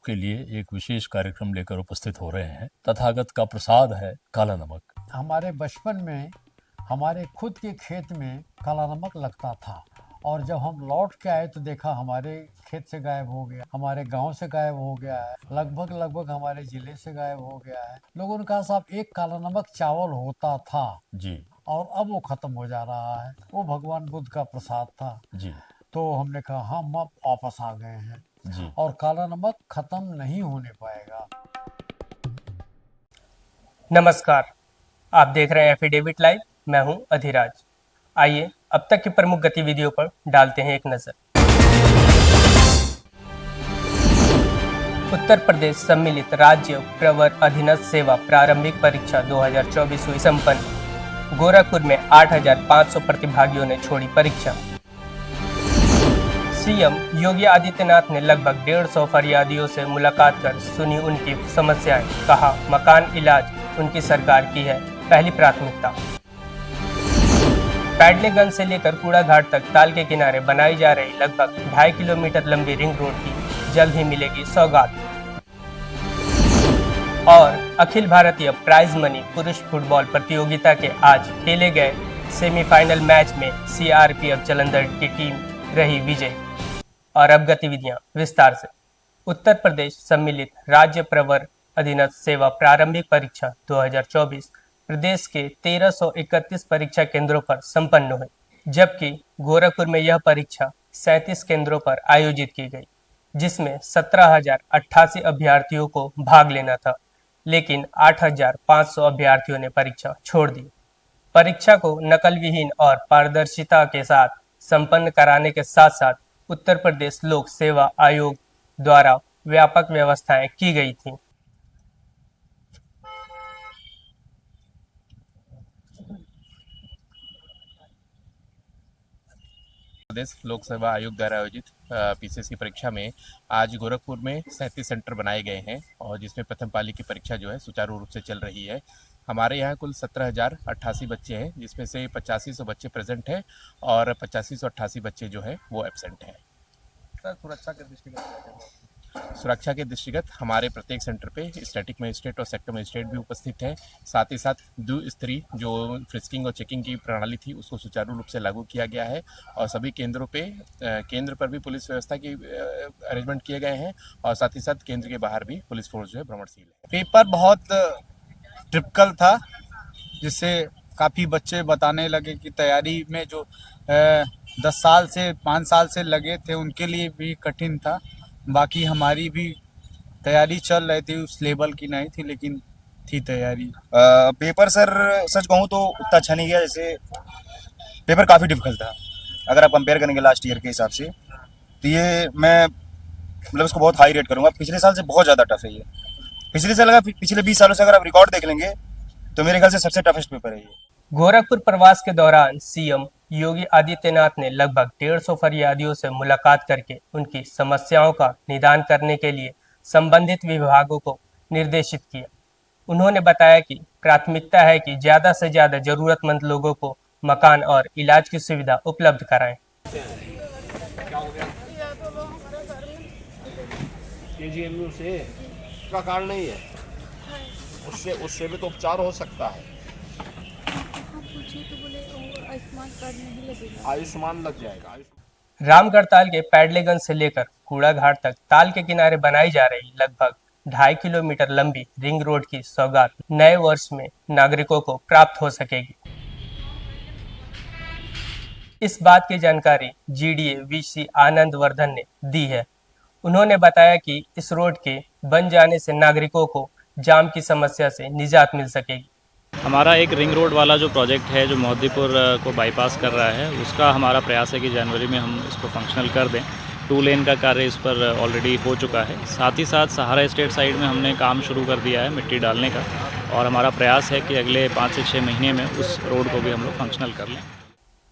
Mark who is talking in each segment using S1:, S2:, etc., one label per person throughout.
S1: आपके लिए एक विशेष कार्यक्रम लेकर उपस्थित हो रहे हैं। तथागत का प्रसाद है काला नमक।
S2: हमारे बचपन में हमारे खुद के खेत में काला नमक लगता था और जब हम लौट के आए तो देखा हमारे खेत से गायब हो गया, हमारे गांव से गायब हो गया है, लगभग हमारे जिले से गायब हो गया है। लोगों ने कहा साहब एक काला नमक चावल होता था
S1: जी
S2: और अब वो खत्म हो जा रहा है, वो भगवान बुद्ध का प्रसाद था।
S1: जी
S2: तो हमने कहा हम अब वापस आ गए हैं
S1: जी।
S2: और काला नमक खत्म नहीं होने पाएगा।
S3: नमस्कार, आप देख रहे हैं एफिडेविट लाइव। मैं हूं अधिराज। आइए अब तक की प्रमुख गतिविधियों पर डालते हैं एक नजर। उत्तर प्रदेश सम्मिलित राज्य प्रवर अधीनस्थ सेवा प्रारंभिक परीक्षा 2024 हुई संपन्न। गोरखपुर में 8,500 प्रतिभागियों ने छोड़ी परीक्षा। सीएम योगी आदित्यनाथ ने लगभग 150 फरियादियों से मुलाकात कर सुनी उनकी समस्याएं। कहा मकान इलाज उनकी सरकार की है पहली प्राथमिकता। पैडलेगंज से लेकर कूड़ा घाट तक ताल के किनारे बनाई जा रही लगभग 2.5 किलोमीटर लंबी रिंग रोड की जल्द ही मिलेगी सौगात। और अखिल भारतीय प्राइज मनी पुरुष फुटबॉल प्रतियोगिता के आज खेले गए सेमीफाइनल मैच में सीआरपीएफ जालंधर की टीम रही विजयी। और अब गतिविधियां विस्तार से। उत्तर प्रदेश सम्मिलित राज्य प्रवर अधीनस्थ सेवा प्रारंभिक परीक्षा 2024 प्रदेश के 1331 परीक्षा केंद्रों पर संपन्न हुई, जबकि गोरखपुर में यह परीक्षा 37 केंद्रों पर आयोजित की गई, जिसमें 17,088 अभ्यर्थियों को भाग लेना था, लेकिन 8,500 अभ्यर्थियों ने परीक्षा छोड़ दी। परीक्षा को नकल विहीन और पारदर्शिता के साथ संपन्न कराने के साथ साथ उत्तर प्रदेश लोक सेवा आयोग द्वारा व्यापक व्यवस्थाएं की गई थीं।
S4: प्रदेश लोक सेवा आयोग द्वारा आयोजित पीसीएस की परीक्षा में आज गोरखपुर में 37 सेंटर बनाए गए हैं और जिसमें प्रथम पाली की परीक्षा जो है सुचारू रूप से चल रही है। हमारे यहाँ कुल 17,088 बच्चे हैं, जिसमें से 8500 बच्चे प्रेजेंट हैं और 8588 बच्चे जो है वो एब्सेंट हैं। सर, सुरक्षा के दृष्टिगत हमारे प्रत्येक सेंटर पे स्टैटिक मजिस्ट्रेट और सेक्टर मजिस्ट्रेट भी उपस्थित है। साथ ही साथ द्विस्तरीय जो फ्रिस्किंग और चेकिंग की प्रणाली थी उसको सुचारू रूप से लागू किया गया है और सभी केंद्रों पे केंद्र पर भी पुलिस व्यवस्था की अरेंजमेंट किए गए हैं और साथ ही साथ केंद्र के बाहर भी पुलिस फोर्स जो है भ्रमणशील है।
S5: पेपर बहुत टिपिकल था, जिससे काफ़ी बच्चे बताने लगे कि तैयारी में जो 10 साल से 5 साल से लगे थे उनके लिए भी कठिन था। बाकी हमारी भी तैयारी चल रही थी, उस लेवल की नहीं थी लेकिन थी तैयारी।
S6: पेपर सर सच कहूँ तो उतना अच्छा नहीं गया। जैसे पेपर काफ़ी डिफिकल्ट था अगर आप कंपेयर करेंगे लास्ट ईयर के हिसाब से, तो ये मैं मतलब इसको बहुत हाई रेट करूँगा। पिछले साल से बहुत ज़्यादा टफ है ये। पिछले 20 सालों से अगर आप रिकॉर्ड देख लेंगे तो मेरे ख्याल से सबसे टफेस्ट पेपर है ये।
S3: गोरखपुर प्रवास के दौरान सीएम योगी आदित्यनाथ ने लगभग 150 फरियादियों से मुलाकात करके उनकी समस्याओं का निदान करने के लिए संबंधित विभागों को निर्देशित किया। उन्होंने बताया कि प्राथमिकता है कि ज्यादा से ज्यादा जरूरतमंद लोगों को मकान और इलाज की सुविधा उपलब्ध कराएं।
S7: केजीएमयू से का कारण नहीं है, उससे भी तो उपचार हो सकता है।
S8: तो बोले आयुष्मान कार्ड नहीं लगेगा।
S7: आयुष्मान लग जाएगा।
S3: रामगढ़ ताल के पैडलेगंज से लेकर कूड़ा घाट तक ताल के किनारे बनाई जा रही लगभग 2.5 किलोमीटर लंबी रिंग रोड की सौगात नए वर्ष में नागरिकों को प्राप्त हो सकेगी। इस बात की जानकारी जीडीए वीसी आनंद वर्धन ने दी है। उन्होंने बताया कि इस रोड के बन जाने से नागरिकों को जाम की समस्या से निजात मिल सकेगी।
S9: हमारा एक रिंग रोड वाला जो प्रोजेक्ट है जो मोहद्दीपुर को बाईपास कर रहा है, उसका हमारा प्रयास है कि जनवरी में हम इसको फंक्शनल कर दें। 2 लेन का कार्य इस पर ऑलरेडी हो चुका है। साथ ही साथ सहारा स्टेट साइड में हमने काम शुरू कर दिया है मिट्टी डालने का, और हमारा प्रयास है कि अगले 5 से 6 महीने में उस रोड को भी हम लोग फंक्शनल कर लें।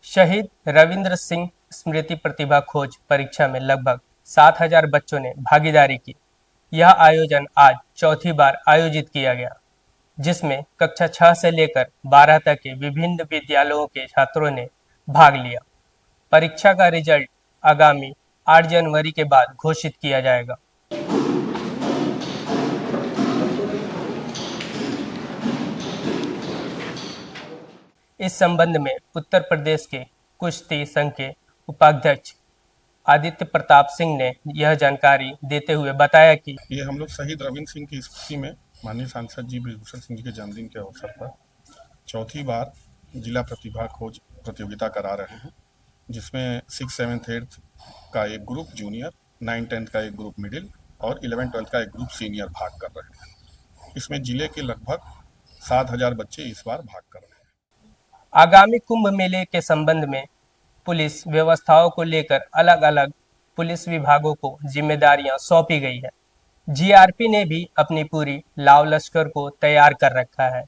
S3: शहीद रविंद्र सिंह स्मृति प्रतिभा खोज परीक्षा में लगभग 7,000 बच्चों ने भागीदारी की। यह आयोजन आज चौथी बार आयोजित किया गया, जिसमें कक्षा 6 से लेकर 12 तक के विभिन्न विद्यालयों के छात्रों ने भाग लिया। परीक्षा का रिजल्ट आगामी 8 जनवरी के बाद घोषित किया जाएगा। इस संबंध में उत्तर प्रदेश के कुश्ती संघ के उपाध्यक्ष आदित्य प्रताप सिंह ने यह जानकारी देते हुए बताया कि
S10: ये हम लोग शहीद रविंद्र सिंह की स्मृति में माननीय सांसद जी बृजभूषण सिंह जी के जन्मदिन के अवसर पर चौथी बार जिला प्रतिभा खोज प्रतियोगिता करा रहे हैं, जिसमें 6, 7, 8 का एक ग्रुप जूनियर, 9, 10 का एक ग्रुप मिडिल और 11, 12 का एक ग्रुप सीनियर भाग कर रहे हैं। इसमें जिले के लगभग 7,000 बच्चे इस बार भाग कर रहे हैं।
S3: आगामी कुंभ मेले के संबंध में पुलिस व्यवस्थाओं को लेकर अलग अलग पुलिस विभागों को जिम्मेदारियां सौंपी गई है। जीआरपी ने भी अपनी पूरी लाव लश्कर को तैयार कर रखा है।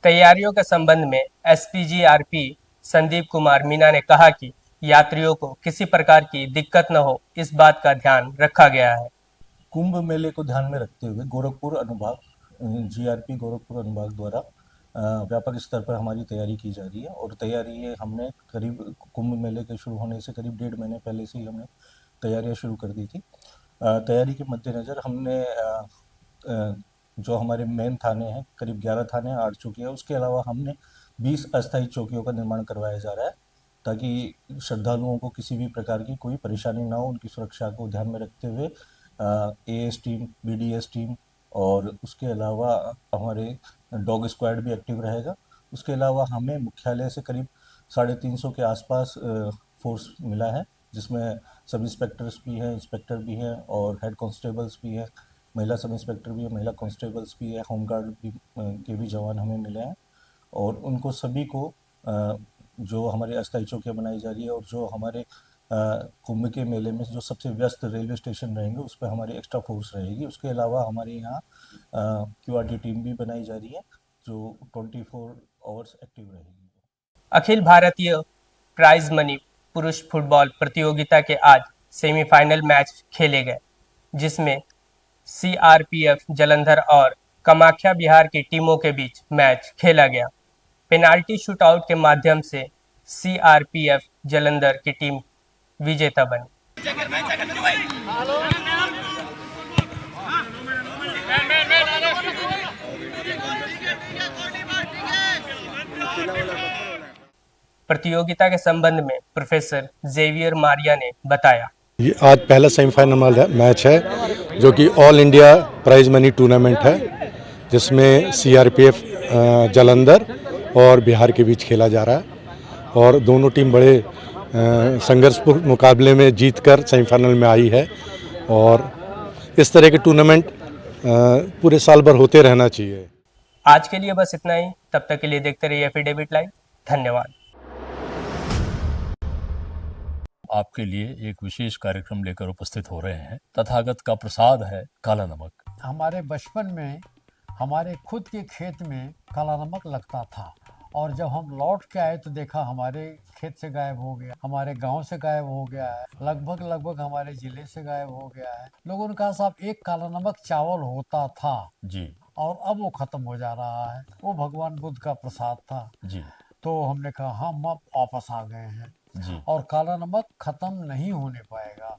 S3: तैयारियों के संबंध में एसपी जीआरपी संदीप कुमार मीना ने कहा कि यात्रियों को किसी प्रकार की दिक्कत न हो, इस बात का ध्यान रखा गया है।
S11: कुंभ मेले को ध्यान में रखते हुए गोरखपुर अनुभाग जीआरपी गोरखपुर अनुभाग द्वारा व्यापक स्तर पर हमारी तैयारी की जा रही है और तैयारी ये हमने करीब कुंभ मेले के शुरू होने से करीब 1.5 महीने पहले से ही हमने तैयारियां शुरू कर दी थी। तैयारी के मद्देनज़र हमने जो हमारे मेन थाने हैं, करीब 11 थाने 8 चौकियाँ, उसके अलावा हमने 20 अस्थायी चौकियों का निर्माण करवाया जा रहा है ताकि श्रद्धालुओं को किसी भी प्रकार की कोई परेशानी ना हो। उनकी सुरक्षा को ध्यान में रखते हुए एएस टीम, बीडीएस टीम और उसके अलावा हमारे डॉग स्क्वाड भी एक्टिव रहेगा। उसके अलावा हमें मुख्यालय से करीब 350 के आसपास फोर्स मिला है, जिसमें सब इंस्पेक्टर्स भी हैं, इंस्पेक्टर भी हैं और हेड कांस्टेबल्स भी हैं, महिला सब इंस्पेक्टर भी है, महिला कांस्टेबल्स भी है, होमगार्ड भी के भी जवान हमें मिले हैं और उनको सभी को जो हमारी अस्थायी चौकियाँ बनाई जा रही है और जो हमारे कुंभ के मेले में जो सबसे व्यस्त रेलवे स्टेशन रहेंगे उस पर हमारी एक्स्ट्रा फोर्स रहेगी। उसके अलावा हमारे यहाँ क्यूआरटी टीम भी बनाई जा रही है जो 24 आवर्स एक्टिव रहेगी।
S3: अखिल भारतीय प्राइज मनी पुरुष फुटबॉल प्रतियोगिता के आज सेमीफाइनल मैच खेले गए, जिसमें सीआरपीएफ जालंधर और कामाख्या बिहार की टीमों के बीच मैच खेला गया। पेनाल्टी शूटआउट के माध्यम से सीआरपीएफ जालंधर की टीम विजेता बनी। प्रतियोगिता के संबंध में प्रोफेसर जेवियर मारिया ने बताया,
S12: ये आज पहला सेमीफाइनल मैच है जो कि all India prize money tournament है, जिसमें सीआरपीएफ जालंधर और बिहार के बीच खेला जा रहा है और दोनों टीम बड़े संघर्षपूर्ण मुकाबले में जीतकर सेमीफाइनल में आई है और इस तरह के टूर्नामेंट पूरे साल भर होते रहना चाहिए।
S3: आज के लिए बस इतना ही। तब तक के लिए देखते रहिए एफिडेविट लाइव। धन्यवाद।
S1: आपके लिए एक विशेष कार्यक्रम लेकर उपस्थित हो रहे हैं। तथागत का प्रसाद है काला नमक।
S2: हमारे बचपन में हमारे खुद के खेत में काला नमक लगता था और जब हम लौट के आए तो देखा हमारे खेत से गायब हो गया, हमारे गांव से गायब हो गया है, लगभग हमारे जिले से गायब हो गया है। लोगों ने कहा साहब एक काला नमक चावल होता था
S1: जी
S2: और अब वो खत्म हो जा रहा है। वो भगवान बुद्ध का प्रसाद था
S1: जी।
S2: तो हमने कहा हम अब वापस आ गए हैं
S1: जी।
S2: और काला नमक खत्म नहीं होने पाएगा।